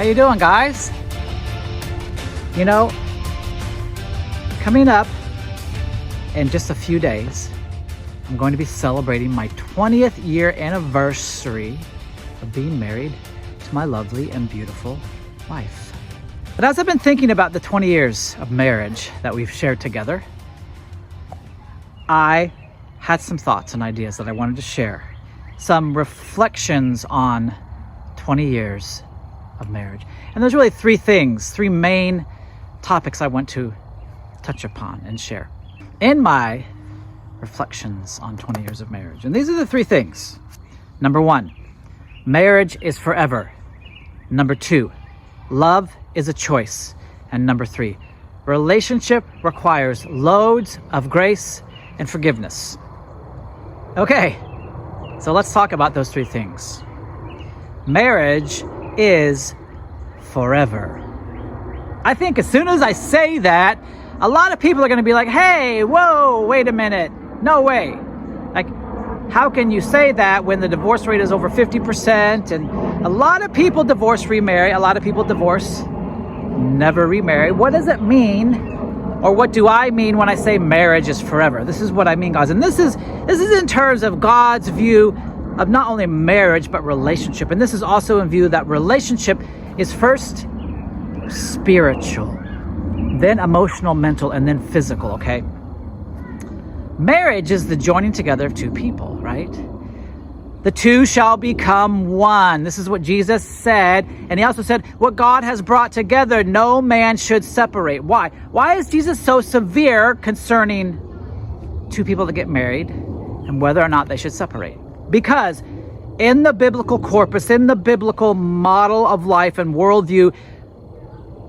you doing, guys? You know, coming up in just a few days, I'm going to be celebrating my 20th year anniversary of being married to my lovely and beautiful wife. But as I've been thinking about the 20 years of marriage that we've shared together, I had some thoughts and ideas that I wanted to share. Some reflections on 20 years of marriage. And there's really three main topics I want to touch upon and share in my reflections on 20 years of marriage. And these are the three things. Number one, marriage is forever. Number two, love is a choice. And number three, relationship requires loads of grace and forgiveness. Okay, so let's talk about those three things. Marriage is forever. I think as soon as I say that, a lot of people are going to be like, hey, whoa, wait a minute. No way. Like, how can you say that when the divorce rate is over 50%? And a lot of people divorce, remarry. A lot of people divorce, never remarry. What does it mean? Or what do I mean when I say marriage is forever? This is what I mean, guys. And this is in terms of God's view of not only marriage, but relationship. And this is also in view that relationship is first spiritual, then emotional, mental, and then physical, okay? Marriage is the joining together of two people, right? The two shall become one. This is what Jesus said. And he also said, what God has brought together, no man should separate. Why? Why is Jesus so severe concerning two people that get married and whether or not they should separate? Because in the biblical corpus, in the biblical model of life and worldview,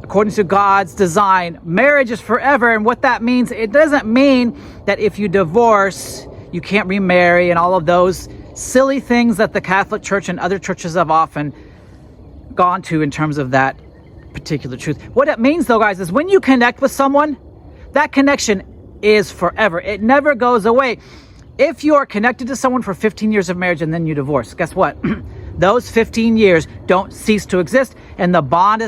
according to God's design, marriage is forever. And what that means, it doesn't mean that if you divorce, you can't remarry and all of those silly things that the Catholic Church and other churches have often gone to in terms of that particular truth. What it means, though, guys, is when you connect with someone, that connection is forever. It never goes away. If you are connected to someone for 15 years of marriage and then you divorce, guess what? Those 15 years don't cease to exist, and the bond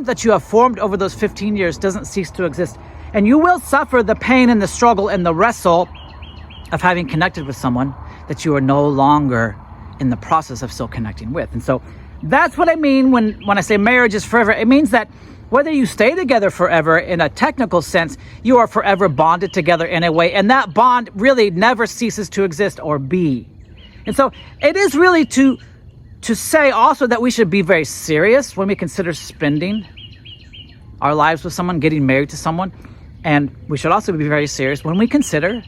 that you have formed over those 15 years doesn't cease to exist. And you will suffer the pain and the struggle and the wrestle of having connected with someone that you are no longer in the process of still connecting with. And so that's what I mean when I say marriage is forever. It means that whether you stay together forever in a technical sense, you are forever bonded together in a way, and that bond really never ceases to exist or be. And so it is really to say also that we should be very serious when we consider spending our lives with someone, getting married to someone. And we should also be very serious when we consider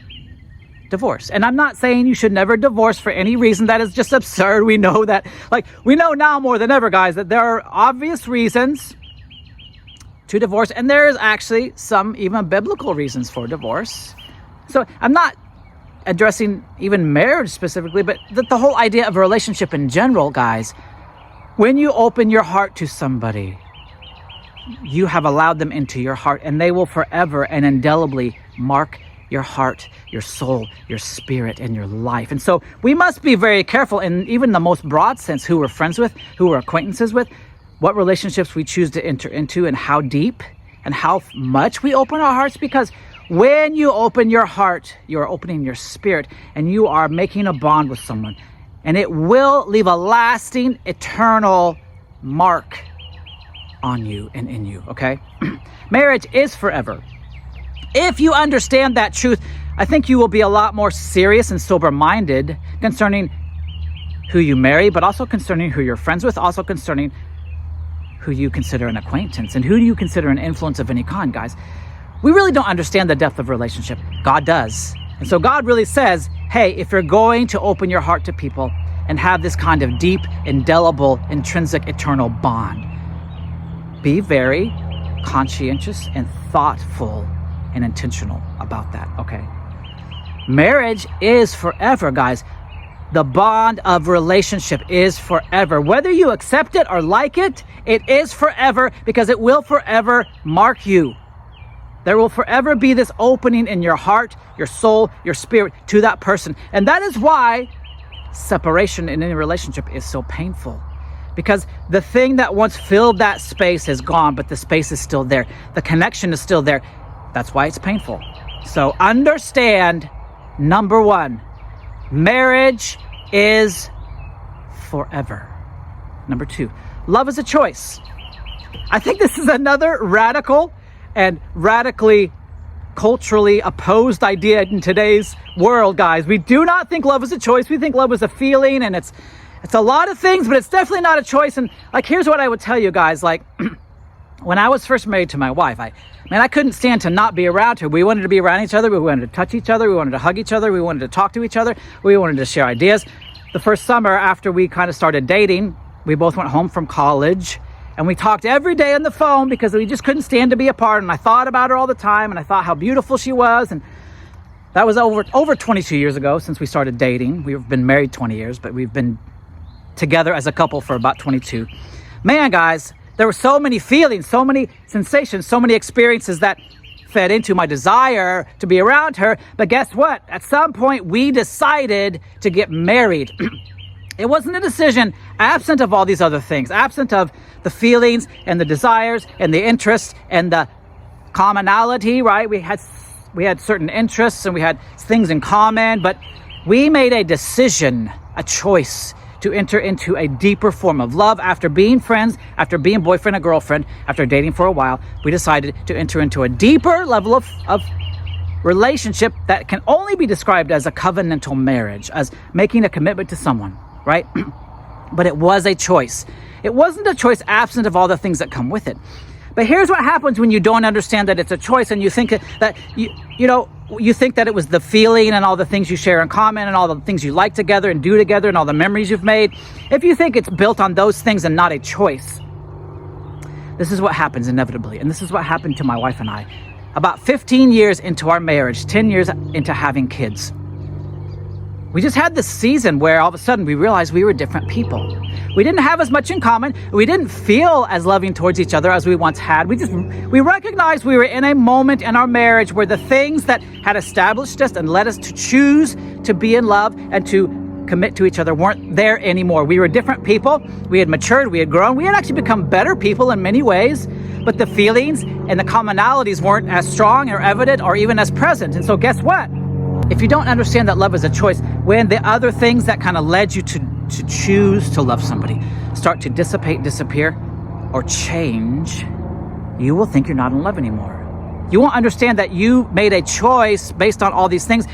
divorce. And I'm not saying you should never divorce for any reason. That is just absurd. We know that, we know now more than ever, guys, that there are obvious reasons to divorce. And there is actually some even biblical reasons for divorce. So I'm not addressing even marriage specifically, but the whole idea of a relationship in general, guys. When you open your heart to somebody, you have allowed them into your heart, and they will forever and indelibly mark your heart, your soul, your spirit, and your life. And so we must be very careful in even the most broad sense, who we're friends with, who we're acquaintances with, what relationships we choose to enter into, and how deep and how much we open our hearts. Because when you open your heart, you are opening your spirit, and you are making a bond with someone, and it will leave a lasting, eternal mark on you and in you, okay? Marriage is forever. If you understand that truth, I think you will be a lot more serious and sober-minded concerning who you marry, but also concerning who you're friends with, also concerning who you consider an acquaintance, and who do you consider an influence of any kind, guys. We really don't understand the depth of relationship. God does. And so God really says, hey, if you're going to open your heart to people and have this kind of deep, indelible, intrinsic, eternal bond, be very conscientious and thoughtful and intentional about that, okay? Marriage is forever, guys. The bond of relationship is forever. Whether you accept it or like it, it is forever, because it will forever mark you. There will forever be this opening in your heart, your soul, your spirit to that person. And that is why separation in any relationship is so painful. Because the thing that once filled that space is gone, but the space is still there. The connection is still there. That's why it's painful. So understand, number one, marriage is forever. Number two, love is a choice. I think this is another radical and radically culturally opposed idea in today's world, guys. We do not think love is a choice. We think love is a feeling, and it's a lot of things, but it's definitely not a choice. And like, here's what I would tell you guys. Like, when I was first married to my wife, I couldn't stand to not be around her. We wanted to be around each other. We wanted to touch each other. We wanted to hug each other. We wanted to talk to each other. We wanted to share ideas. The first summer after we kind of started dating, we both went home from college, and we talked every day on the phone because we just couldn't stand to be apart. And I thought about her all the time, and I thought how beautiful she was. And that was over 22 years ago since we started dating. We've been married 20 years, but we've been together as a couple for about 22. Man, guys, there were so many feelings, so many sensations, so many experiences that fed into my desire to be around her. But guess what? At some point, we decided to get married. It wasn't a decision absent of all these other things, absent of the feelings and the desires and the interests and the commonality, right? We had certain interests and we had things in common, but we made a decision, a choice to enter into a deeper form of love. After being friends, after being boyfriend and girlfriend, after dating for a while, we decided to enter into a deeper level of relationship that can only be described as a covenantal marriage, as making a commitment to someone, right? But it was a choice. It wasn't a choice absent of all the things that come with it. But here's what happens when you don't understand that it's a choice, and you think that you think that it was the feeling and all the things you share in common and all the things you like together and do together and all the memories you've made. If you think it's built on those things and not a choice, this is what happens inevitably. And this is what happened to my wife and I. About 15 years into our marriage, 10 years into having kids, we just had this season where all of a sudden we realized we were different people. We didn't have as much in common. We didn't feel as loving towards each other as we once had. We recognized we were in a moment in our marriage where the things that had established us and led us to choose to be in love and to commit to each other weren't there anymore. We were different people. We had matured. We had grown. We had actually become better people in many ways. But the feelings and the commonalities weren't as strong or evident or even as present. And so guess what? If you don't understand that love is a choice, when the other things that kind of led you to choose to love somebody start to dissipate, disappear, or change, you will think you're not in love anymore. You won't understand that you made a choice based on all these things,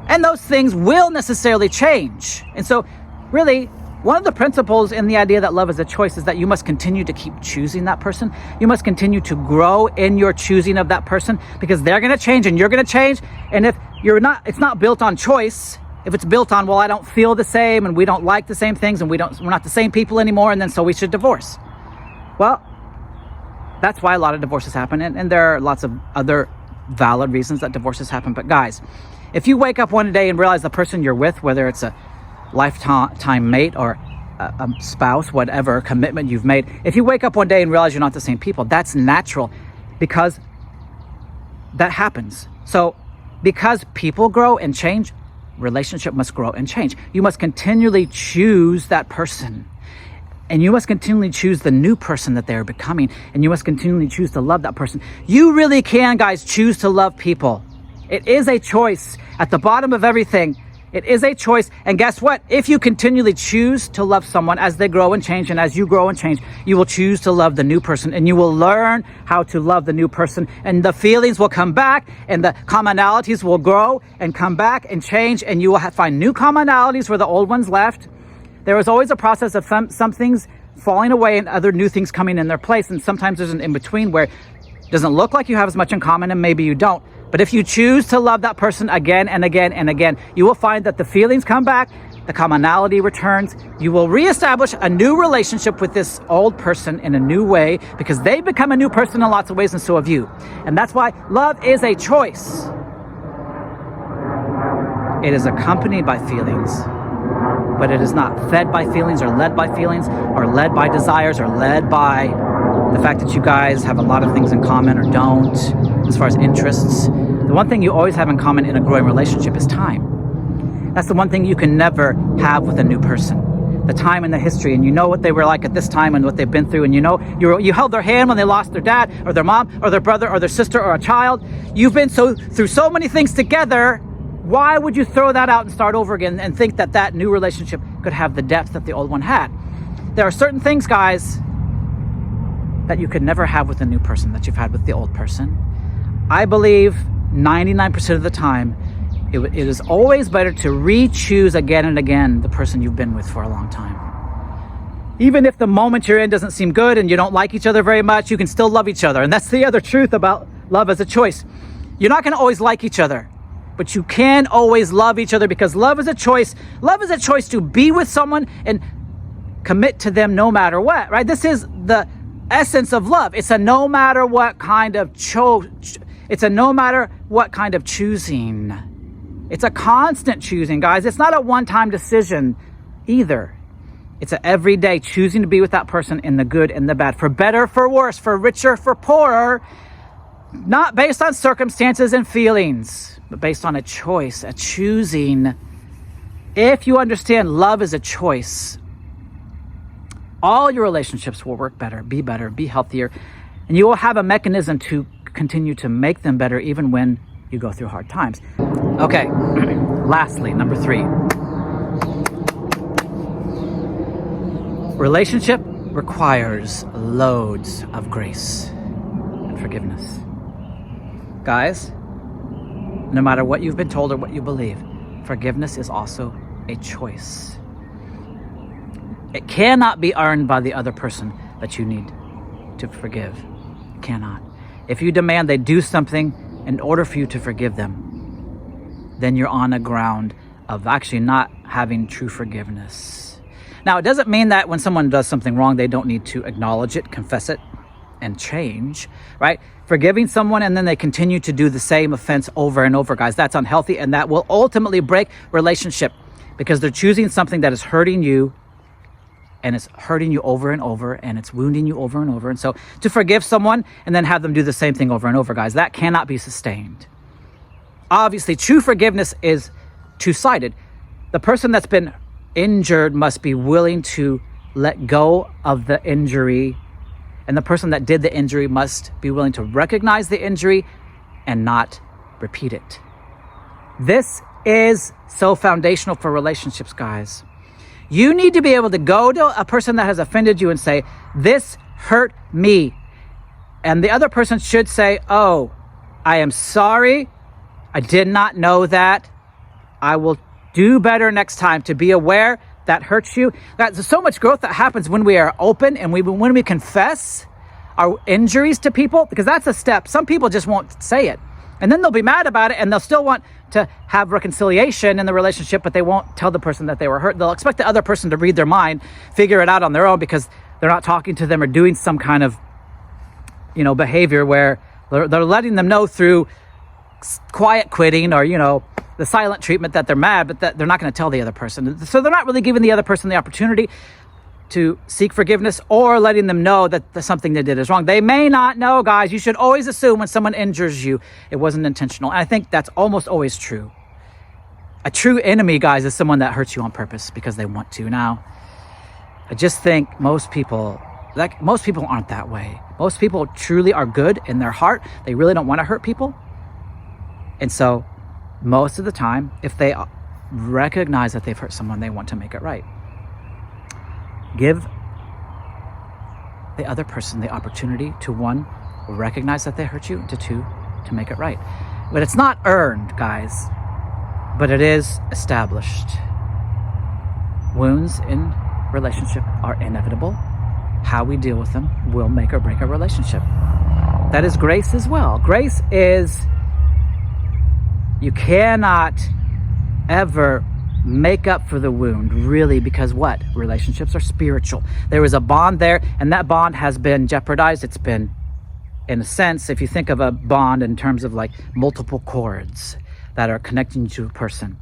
and those things will necessarily change. And so really, one of the principles in the idea that love is a choice is that you must continue to keep choosing that person. You must continue to grow in your choosing of that person, because they're going to change and you're going to change. And if it's not built on choice. If it's built on, well, I don't feel the same and we don't like the same things and we're not the same people anymore, and then so we should divorce. Well, that's why a lot of divorces happen, and there are lots of other valid reasons that divorces happen. But guys, if you wake up one day and realize the person you're with, whether it's a lifetime mate or a spouse, whatever commitment you've made, if you wake up one day and realize you're not the same people, that's natural, because that happens. So because people grow and change, relationship must grow and change. You must continually choose that person, and you must continually choose the new person that they're becoming, and you must continually choose to love that person. You really can, guys, choose to love people. It is a choice. At the bottom of everything, it is a choice. And guess what? If you continually choose to love someone as they grow and change, and as you grow and change, you will choose to love the new person, and you will learn how to love the new person, and the feelings will come back, and the commonalities will grow and come back and change, and you will find new commonalities where the old ones left. There is always a process of some things falling away and other new things coming in their place. And sometimes there's an in-between where it doesn't look like you have as much in common, and maybe you don't. But if you choose to love that person again and again and again, you will find that the feelings come back, the commonality returns. You will reestablish a new relationship with this old person in a new way, because they become a new person in lots of ways, and so have you. And that's why love is a choice. It is accompanied by feelings, but it is not fed by feelings or led by feelings or led by desires or led by the fact that you guys have a lot of things in common or don't as far as interests. The one thing you always have in common in a growing relationship is time. That's the one thing you can never have with a new person. the time in the history, and you know what they were like at this time and what they've been through, and you held their hand when they lost their dad or their mom or their brother or their sister or a child. You've been through so many things together. Why would you throw that out and start over again and think that that new relationship could have the depth that the old one had? There are certain things, guys, that you could never have with a new person that you've had with the old person. I believe 99% of the time, it is always better to re-choose again and again the person you've been with for a long time. Even if the moment you're in doesn't seem good and you don't like each other very much, you can still love each other. And that's the other truth about love as a choice. You're not going to always like each other, but you can always love each other, because love is a choice. Love is a choice to be with someone and commit to them no matter what, right? This is the essence of love. It's a no matter what kind of it's a no matter what kind of choosing. It's a constant choosing, guys. It's not a one-time decision either. It's an everyday choosing to be with that person in the good and the bad, for better, for worse, for richer, for poorer, not based on circumstances and feelings, but based on a choice, a choosing. If you understand love is a choice, all your relationships will work better, be healthier, and you will have a mechanism to continue to make them better even when you go through hard times. Okay, lastly, number 3. Relationship requires loads of grace and forgiveness. Guys, no matter what you've been told or what you believe, forgiveness is also a choice. It cannot be earned by the other person that you need to forgive. It cannot. If you demand they do something in order for you to forgive them, then you're on a ground of actually not having true forgiveness. Now, it doesn't mean that when someone does something wrong, they don't need to acknowledge it, confess it, and change, right? Forgiving someone and then they continue to do the same offense over and over, guys, that's unhealthy, and that will ultimately break relationship, because they're choosing something that is hurting you, and it's hurting you over and over, and it's wounding you over and over. And so to forgive someone and then have them do the same thing over and over, guys, that cannot be sustained. Obviously, true forgiveness is two-sided. The person that's been injured must be willing to let go of the injury, and the person that did the injury must be willing to recognize the injury and not repeat it. This is so foundational for relationships, guys. You need to be able to go to a person that has offended you and say, this hurt me. And the other person should say, oh, I am sorry. I did not know that. I will do better next time to be aware that hurts you. There's so much growth that happens when we are open and when we confess our injuries to people, because that's a step. Some people just won't say it. And then they'll be mad about it, and they'll still want to have reconciliation in the relationship, but they won't tell the person that they were hurt. They'll expect the other person to read their mind, figure it out on their own, because they're not talking to them or doing some kind of, behavior where they're letting them know through quiet quitting or, the silent treatment that they're mad, but that they're not going to tell the other person. So they're not really giving the other person the opportunity to seek forgiveness or letting them know that something they did is wrong. They may not know, guys. You should always assume when someone injures you, it wasn't intentional. And I think that's almost always true. A true enemy, guys, is someone that hurts you on purpose because they want to. Now, I just think most people aren't that way. Most people truly are good in their heart. They really don't want to hurt people. And so most of the time, if they recognize that they've hurt someone, they want to make it right. Give the other person the opportunity to, 1, recognize that they hurt you, and to 2, to make it right. But it's not earned, guys, but it is established. Wounds in relationship are inevitable. How we deal with them will make or break a relationship. That is grace as well. Grace is, you cannot ever make up for the wound, really, because what? Relationships are spiritual. There is a bond there, and that bond has been jeopardized. It's been, in a sense, if you think of a bond in terms of like multiple cords that are connecting you to a person,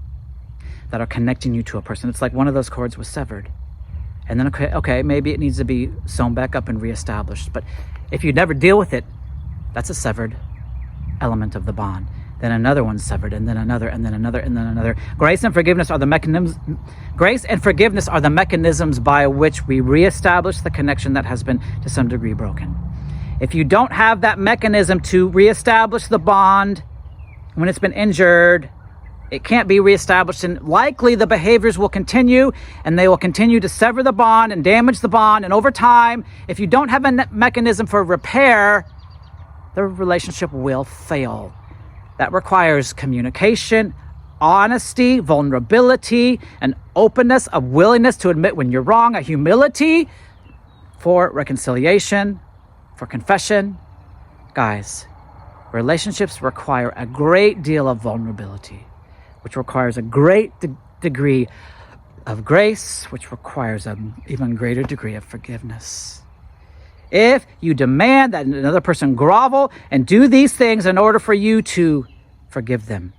it's like one of those cords was severed. And then, okay, maybe it needs to be sewn back up and reestablished. But if you never deal with it, that's a severed element of the bond. then another one's severed, and then another, and then another, and then another. Grace and forgiveness are the mechanisms. Grace and forgiveness are the mechanisms by which we reestablish the connection that has been to some degree broken. If you don't have that mechanism to reestablish the bond when it's been injured, it can't be reestablished, and likely the behaviors will continue, and they will continue to sever the bond and damage the bond. And over time, if you don't have a mechanism for repair, the relationship will fail. That requires communication, honesty, vulnerability, an openness, a willingness to admit when you're wrong, a humility for reconciliation, for confession. Guys, relationships require a great deal of vulnerability, which requires a great degree of grace, which requires an even greater degree of forgiveness. If you demand that another person grovel and do these things in order for you to forgive them,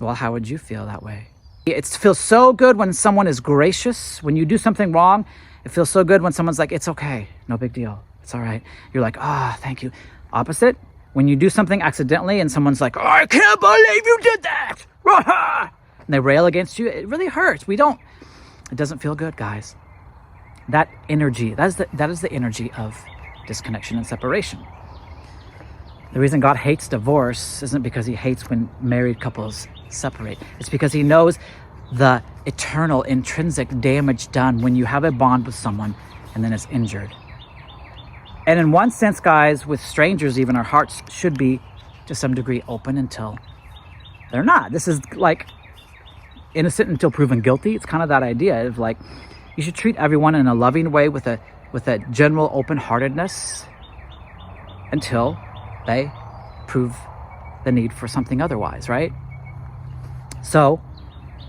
well, how would you feel that way? It feels so good when someone is gracious. When you do something wrong, it feels so good when someone's like, it's okay, no big deal, it's all right. You're like, thank you. Opposite, when you do something accidentally and someone's like, I can't believe you did that, and they rail against you, it really hurts. It doesn't feel good, guys. That energy, that is the energy of disconnection and separation. The reason God hates divorce isn't because he hates when married couples separate. It's because he knows the eternal, intrinsic damage done when you have a bond with someone and then it's injured. And in one sense, guys, with strangers even, our hearts should be to some degree open until they're not. This is like innocent until proven guilty. It's kind of that idea of like, you should treat everyone in a loving way with a general open-heartedness until they prove the need for something otherwise, right? So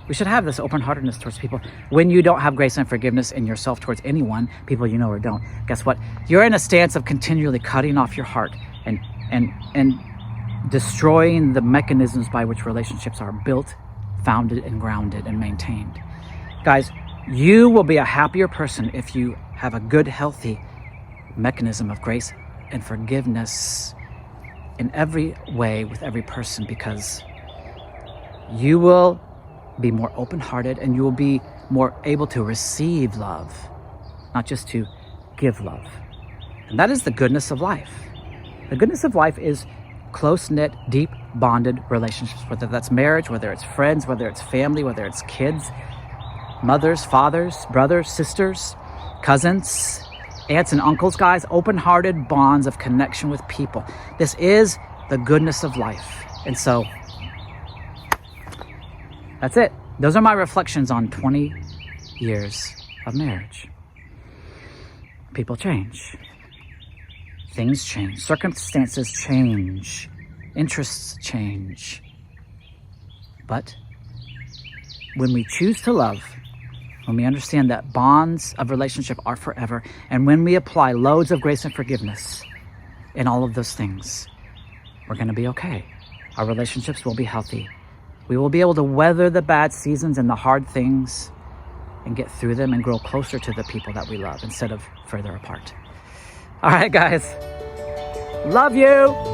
we should have this open-heartedness towards people. When you don't have grace and forgiveness in yourself towards anyone, people you know or don't, guess what? You're in a stance of continually cutting off your heart and destroying the mechanisms by which relationships are built, founded, and grounded and maintained. Guys, you will be a happier person if you have a good, healthy mechanism of grace and forgiveness in every way with every person, because you will be more open-hearted and you will be more able to receive love, not just to give love. And that is the goodness of life. The goodness of life is close-knit, deep, bonded relationships, whether that's marriage, whether it's friends, whether it's family, whether it's kids, mothers, fathers, brothers, sisters, cousins, aunts and uncles, guys, open-hearted bonds of connection with people. This is the goodness of life. And so that's it. Those are my reflections on 20 years of marriage. People change. Things change. Circumstances change. Interests change. But when we choose to love, when we understand that bonds of relationship are forever, and when we apply loads of grace and forgiveness in all of those things, we're going to be okay. Our relationships will be healthy. We will be able to weather the bad seasons and the hard things and get through them and grow closer to the people that we love instead of further apart. All right, guys. Love you.